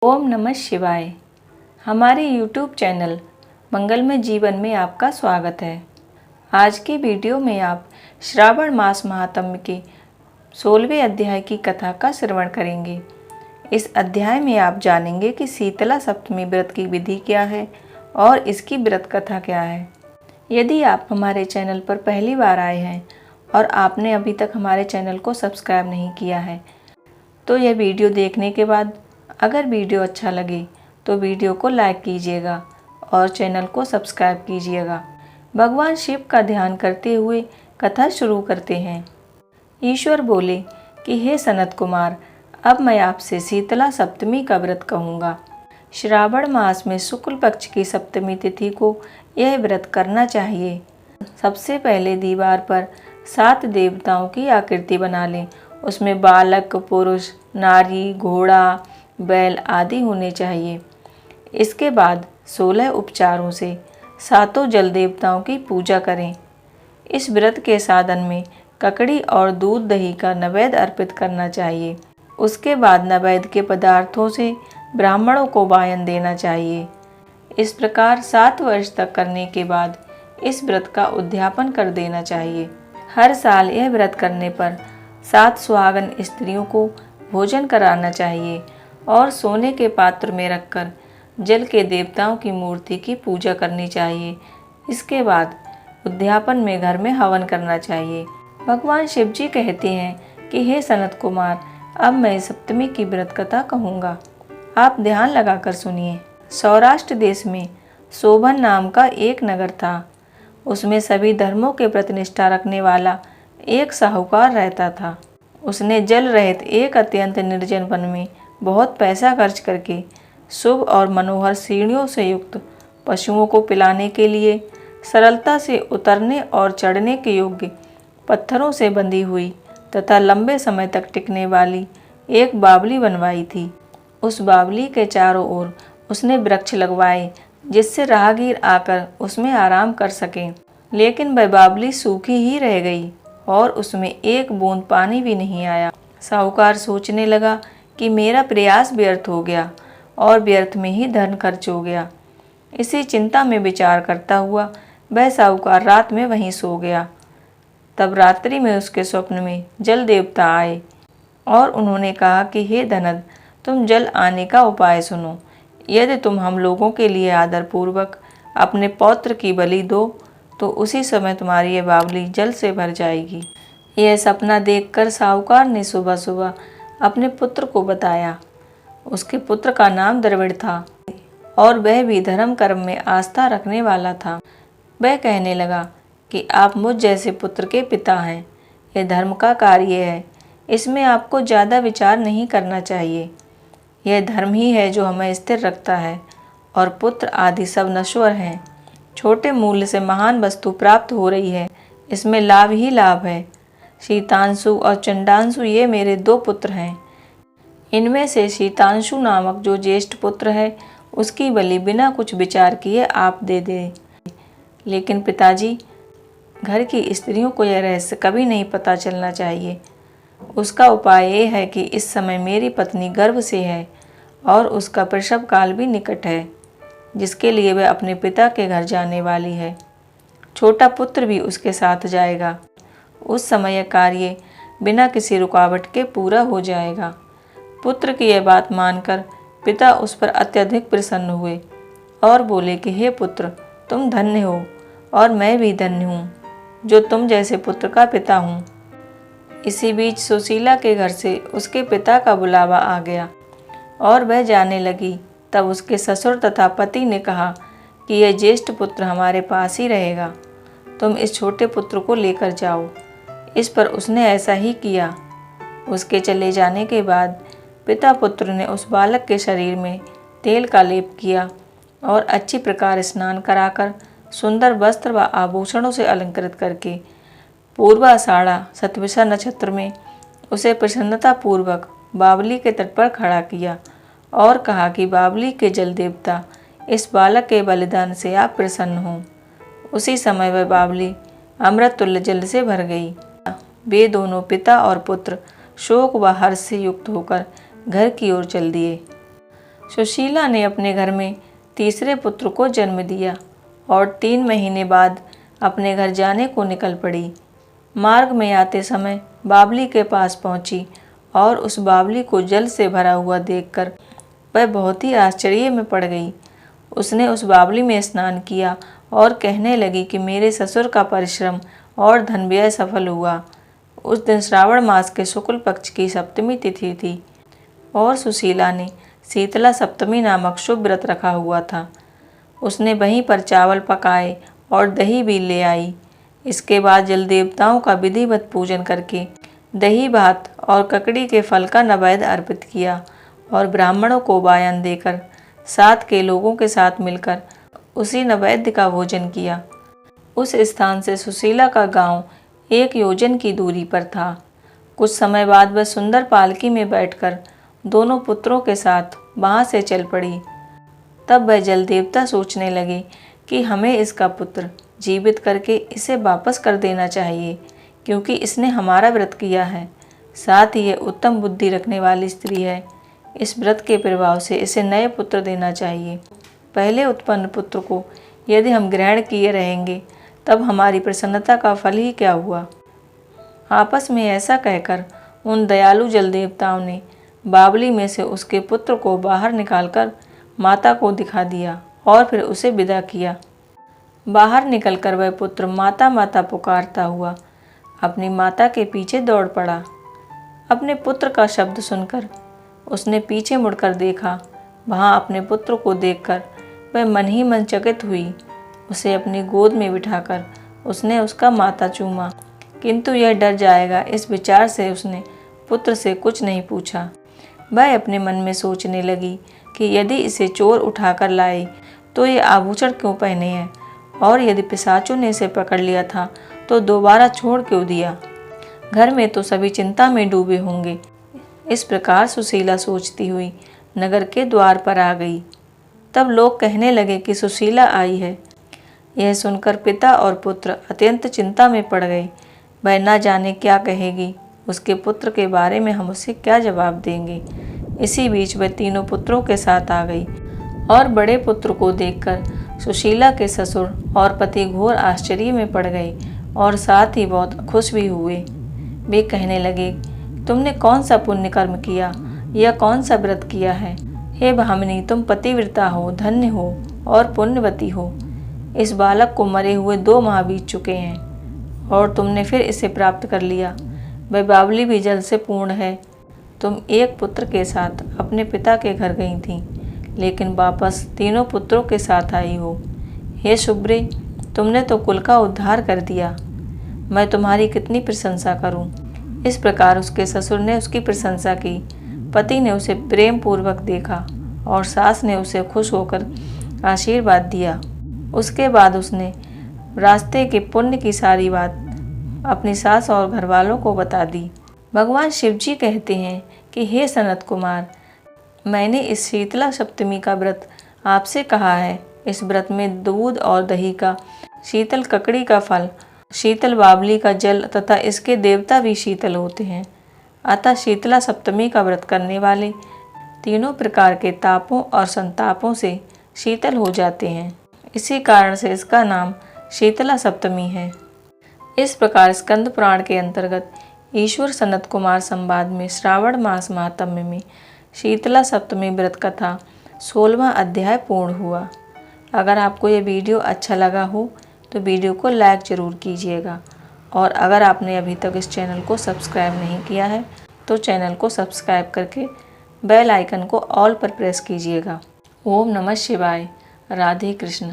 ओम नमः शिवाय। हमारे YouTube चैनल मंगलमय जीवन में आपका स्वागत है। आज के वीडियो में आप श्रावण मास महात्म्य के 16वें अध्याय की कथा का श्रवण करेंगे। इस अध्याय में आप जानेंगे कि शीतला सप्तमी व्रत की विधि क्या है और इसकी व्रत कथा क्या है। यदि आप हमारे चैनल पर पहली बार आए हैं और आपने अभी तक हमारे चैनल को सब्सक्राइब नहीं किया है तो यह वीडियो देखने के बाद अगर वीडियो अच्छा लगे तो वीडियो को लाइक कीजिएगा और चैनल को सब्सक्राइब कीजिएगा। भगवान शिव का ध्यान करते हुए कथा शुरू करते हैं। ईश्वर बोले कि हे सनत कुमार, अब मैं आपसे शीतला सप्तमी का व्रत कहूँगा। श्रावण मास में शुक्ल पक्ष की सप्तमी तिथि को यह व्रत करना चाहिए। सबसे पहले दीवार पर 7 देवताओं की आकृति बना लें। उसमें बालक, पुरुष, नारी, घोड़ा, बैल आदि होने चाहिए। इसके बाद 16 उपचारों से 7 जल देवताओं की पूजा करें। इस व्रत के साधन में ककड़ी और दूध दही का नैवेद्य अर्पित करना चाहिए। उसके बाद नैवेद्य के पदार्थों से ब्राह्मणों को वायन देना चाहिए। इस प्रकार 7 वर्ष तक करने के बाद इस व्रत का उद्यापन कर देना चाहिए। हर साल यह व्रत करने पर 7 सुहागन स्त्रियों को भोजन कराना चाहिए और सोने के पात्र में रखकर जल के देवताओं की मूर्ति की पूजा करनी चाहिए। इसके बाद उद्यापन में घर में हवन करना चाहिए। भगवान शिव जी कहते हैं कि हे सनत कुमार, अब मैं सप्तमी की व्रत कथा कहूँगा। आप ध्यान लगाकर सुनिए। सौराष्ट्र देश में शोभन नाम का एक नगर था। उसमें सभी धर्मों के प्रति निष्ठा रखने वाला एक साहूकार रहता था। उसने जल रहित एक अत्यंत निर्जन वन में बहुत पैसा खर्च करके शुभ और मनोहर सीढ़ियों से युक्त पशुओं को पिलाने के लिए सरलता से उतरने और चढ़ने के योग्य पत्थरों से बंधी हुई तथा लंबे समय तक टिकने वाली एक बावली बनवाई थी। उस बावली के चारों ओर उसने वृक्ष लगवाए जिससे राहगीर आकर उसमें आराम कर सकें। लेकिन वह बावली सूखी ही रह गई और उसमें एक बूंद पानी भी नहीं आया। साहूकार सोचने लगा कि मेरा प्रयास व्यर्थ हो गया और व्यर्थ में ही धन खर्च हो गया। इसी चिंता में विचार करता हुआ वह साहूकार रात में वहीं सो गया। तब रात्रि में उसके स्वप्न में जल देवता आए और उन्होंने कहा कि हे धनद, तुम जल आने का उपाय सुनो। यदि तुम हम लोगों के लिए आदरपूर्वक अपने पौत्र की बलि दो तो उसी समय तुम्हारी ये बावली जल से भर जाएगी। यह सपना देखकर साहूकार ने सुबह सुबह अपने पुत्र को बताया। उसके पुत्र का नाम द्रविड़ था और वह भी धर्म कर्म में आस्था रखने वाला था। वह कहने लगा कि आप मुझ जैसे पुत्र के पिता हैं। यह धर्म का कार्य है, इसमें आपको ज़्यादा विचार नहीं करना चाहिए। यह धर्म ही है जो हमें स्थिर रखता है और पुत्र आदि सब नश्वर हैं। छोटे मूल्य से महान वस्तु प्राप्त हो रही है, इसमें लाभ ही लाभ है। शीतांशु और चंडांशु ये मेरे 2 पुत्र हैं। इनमें से शीतांशु नामक जो ज्येष्ठ पुत्र है उसकी बलि बिना कुछ विचार किए आप दे दें। लेकिन पिताजी, घर की स्त्रियों को यह रहस्य कभी नहीं पता चलना चाहिए। उसका उपाय ये है कि इस समय मेरी पत्नी गर्भ से है और उसका प्रसव काल भी निकट है, जिसके लिए वह अपने पिता के घर जाने वाली है। छोटा पुत्र भी उसके साथ जाएगा। उस समय यह कार्य बिना किसी रुकावट के पूरा हो जाएगा। पुत्र की यह बात मानकर पिता उस पर अत्यधिक प्रसन्न हुए और बोले कि हे पुत्र, तुम धन्य हो और मैं भी धन्य हूँ जो तुम जैसे पुत्र का पिता हूँ। इसी बीच सुशीला के घर से उसके पिता का बुलावा आ गया और वह जाने लगी। तब उसके ससुर तथा पति ने कहा कि यह ज्येष्ठ पुत्र हमारे पास ही रहेगा, तुम इस छोटे पुत्र को लेकर जाओ। इस पर उसने ऐसा ही किया। उसके चले जाने के बाद पिता पुत्र ने उस बालक के शरीर में तेल का लेप किया और अच्छी प्रकार स्नान कराकर सुंदर वस्त्र व आभूषणों से अलंकृत करके पूर्वाषाढ़ा शतभिषा नक्षत्र में उसे प्रसन्नतापूर्वक बावली के तट पर खड़ा किया और कहा कि बावली के जल देवता, इस बालक के बलिदान से आप प्रसन्न हों। उसी समय वह बावली अमृत तुल्य जल से भर गई। वे दोनों पिता और पुत्र शोक व हर्ष से युक्त होकर घर की ओर चल दिए। सुशीला ने अपने घर में तीसरे पुत्र को जन्म दिया और 3 महीने बाद अपने घर जाने को निकल पड़ी। मार्ग में आते समय बावली के पास पहुंची और उस बावली को जल से भरा हुआ देखकर वह बहुत ही आश्चर्य में पड़ गई। उसने उस बावली में स्नान किया और कहने लगी कि मेरे ससुर का परिश्रम और धन व्यय सफल हुआ। उस दिन श्रावण मास के शुक्ल पक्ष की सप्तमी तिथि थी और सुशीला ने शीतला सप्तमी नामक शुभ व्रत रखा हुआ था। उसने वहीं पर चावल पकाए और दही भी ले आई। इसके बाद जल देवताओं का विधिवत पूजन करके दही भात और ककड़ी के फल का नैवेद्य अर्पित किया और ब्राह्मणों को वायन देकर साथ के लोगों के साथ मिलकर उसी नैवेद्य का भोजन किया। उस स्थान से सुशीला का गांव 1 योजन की दूरी पर था। कुछ समय बाद वह सुंदर पालकी में बैठकर दोनों पुत्रों के साथ वहां से चल पड़ी। तब वह जल देवता सोचने लगे कि हमें इसका पुत्र जीवित करके इसे वापस कर देना चाहिए, क्योंकि इसने हमारा व्रत किया है। साथ ही यह उत्तम बुद्धि रखने वाली स्त्री है। इस व्रत के प्रभाव से इसे नए पुत्र देना चाहिए। पहले उत्पन्न पुत्र को यदि हम ग्रहण किए रहेंगे तब हमारी प्रसन्नता का फल ही क्या हुआ। आपस में ऐसा कहकर उन दयालु जल देवताओं ने बावली में से उसके पुत्र को बाहर निकालकर माता को दिखा दिया और फिर उसे विदा किया। बाहर निकलकर वह पुत्र माता माता पुकारता हुआ अपनी माता के पीछे दौड़ पड़ा। अपने पुत्र का शब्द सुनकर उसने पीछे मुड़कर देखा। वहां अपने पुत्र को देखकर वह मन ही मन चकित हुई। उसे अपनी गोद में बिठाकर उसने उसका माथा चूमा, किंतु यह डर जाएगा इस विचार से उसने पुत्र से कुछ नहीं पूछा। वह अपने मन में सोचने लगी कि यदि इसे चोर उठाकर लाए तो ये आभूषण क्यों पहने हैं, और यदि पिशाचों ने इसे पकड़ लिया था तो दोबारा छोड़ क्यों दिया। घर में तो सभी चिंता में डूबे होंगे। इस प्रकार सुशीला सोचती हुई नगर के द्वार पर आ गई। तब लोग कहने लगे कि सुशीला आई है। यह सुनकर पिता और पुत्र अत्यंत चिंता में पड़ गए। वह न जाने क्या कहेगी, उसके पुत्र के बारे में हम उसे क्या जवाब देंगे। इसी बीच वह तीनों पुत्रों के साथ आ गई और बड़े पुत्र को देखकर सुशीला के ससुर और पति घोर आश्चर्य में पड़ गए और साथ ही बहुत खुश भी हुए। वे कहने लगे, तुमने कौन सा पुण्य कर्म किया या कौन सा व्रत किया है। हे भामिनी, तुम पतिव्रता हो, धन्य हो और पुण्यवती हो। इस बालक को मरे हुए 2 माह बीत चुके हैं और तुमने फिर इसे प्राप्त कर लिया। वह बावली भी जल से पूर्ण है। तुम एक पुत्र के साथ अपने पिता के घर गई थी, लेकिन वापस तीनों पुत्रों के साथ आई हो। हे शुभ्रे, तुमने तो कुल का उद्धार कर दिया। मैं तुम्हारी कितनी प्रशंसा करूं। इस प्रकार उसके ससुर ने उसकी प्रशंसा की। पति ने उसे प्रेम पूर्वक देखा और सास ने उसे खुश होकर आशीर्वाद दिया। उसके बाद उसने रास्ते के पुण्य की सारी बात अपनी सास और घर वालों को बता दी। भगवान शिव जी कहते हैं कि हे सनत कुमार, मैंने इस शीतला सप्तमी का व्रत आपसे कहा है। इस व्रत में दूध और दही का, शीतल ककड़ी का फल, शीतल बावली का जल तथा इसके देवता भी शीतल होते हैं। अतः शीतला सप्तमी का व्रत करने वाले तीनों प्रकार के तापों और संतापों से शीतल हो जाते हैं। इसी कारण से इसका नाम शीतला सप्तमी है। इस प्रकार स्कंद पुराण के अंतर्गत ईश्वर सनत कुमार संवाद में श्रावण मास महात्म्य में शीतला सप्तमी व्रत कथा 16वां अध्याय पूर्ण हुआ। अगर आपको ये वीडियो अच्छा लगा हो तो वीडियो को लाइक ज़रूर कीजिएगा, और अगर आपने अभी तक इस चैनल को सब्सक्राइब नहीं किया है तो चैनल को सब्सक्राइब करके बेल आइकन को ऑल पर प्रेस कीजिएगा। ओम नमः शिवाय। राधे कृष्ण।